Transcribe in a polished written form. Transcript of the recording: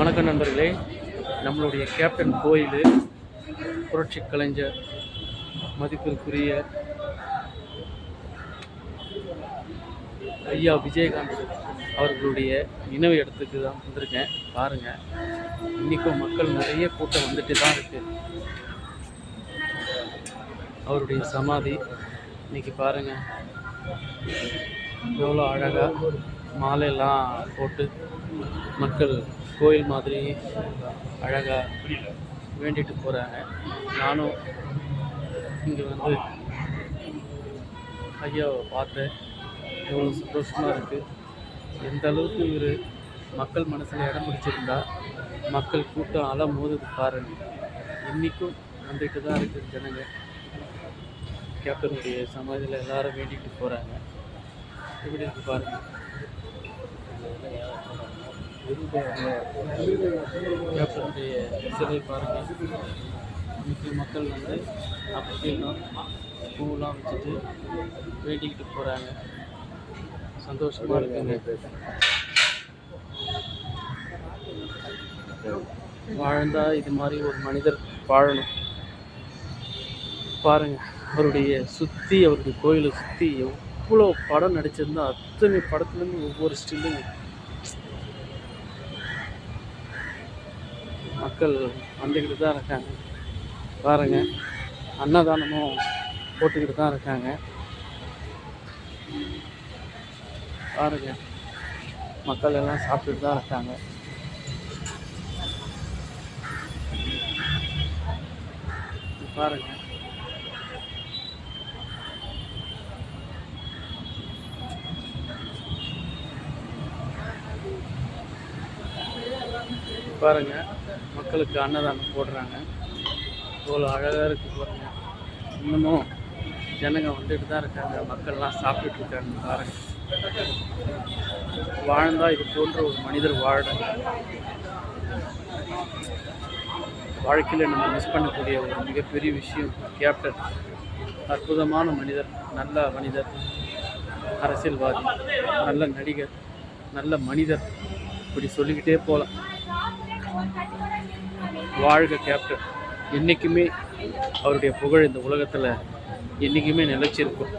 வணக்கம் நண்பர்களே. நம்மளுடைய கேப்டன் கோயில் புரட்சி கலைஞர் மதிப்பிற்குரிய ஐயா விஜயகாந்த் அவர்களுடைய நினைவு இடத்துக்கு தான் வந்திருக்கேன். பாருங்கள், இன்றைக்கும் மக்கள் நிறைய கூட்டம் வந்துட்டு தான் இருக்குது. அவருடைய சமாதி இன்றைக்கி பாருங்கள், எவ்வளோ அழகாக மாலையெல்லாம் போட்டு மக்கள் கோயில் மாதிரி அழகாக வேண்டிட்டு போகிறாங்க. நானும் இங்கே வந்து ஐயாவை பார்த்தேன். எவ்வளோ சந்தோஷமாக இருக்குது. எந்த அளவுக்கு இவர் மக்கள் மனசில் இடம் பிடிச்சிருந்தா மக்கள் கூட்டம் அலை மோதுது பாருங்கள். இன்றைக்கும் வந்துட்டு தான் இருக்குது ஜனங்க. கேப்டனுடைய சமாதியில் எல்லாரும் வேண்டிட்டு போகிறாங்க. எப்படி இருக்கு பாருங்கள். கேப்டனுடைய சிலை பாருங்கள். இன்னைக்கு மக்கள் வந்து அப்படிலாம் பூவெலாம் வச்சுட்டு வேண்டிக்கிட்டு போகிறாங்க. சந்தோஷமாக இருக்குங்க. வாழ்ந்தா இது மாதிரி ஒரு மனிதர் வாழணும். பாருங்கள், அவருடைய கோயிலை சுற்றி எவ்வளோ படம் நடிச்சிருந்தா அத்தனை படத்துலேருந்து ஒவ்வொரு ஸ்டில்லும் மக்கள் வந்துக்கிட்டு தான் இருக்காங்க. பாருங்கள், அன்னதானமும் போட்டுக்கிட்டு தான் இருக்காங்க. பாருங்கள், மக்கள் எல்லாம் சாப்பிட்டுட்டு தான் இருக்காங்க. பாருங்கள், பாருங்கள், மக்களுக்கு அன்னதானம் போடுறாங்க. இவ்வளோ அழகாக இருக்குது பாருங்கள். இன்னமும் ஜனங்க வந்துட்டு தான் இருக்காங்க. மக்கள்லாம் சாப்பிட்டுட்டு இருக்காங்க. பாருங்கள், வாழ்ந்தால் இது போன்ற ஒரு மனிதர் வாழணும். வாழ்க்கையில் நம்ம மிஸ் பண்ணக்கூடிய ஒரு மிகப்பெரிய விஷயம் கேப்டன். அற்புதமான மனிதர், நல்ல மனிதர், அரசியல்வாதி, நல்ல நடிகர், நல்ல மனிதர், இப்படி சொல்லிக்கிட்டே போகலாம். வாழ்க கேப்டன். என்றைக்குமே அவருடைய புகழ் இந்த உலகத்தில் என்றைக்குமே நிலைச்சிருக்கும்.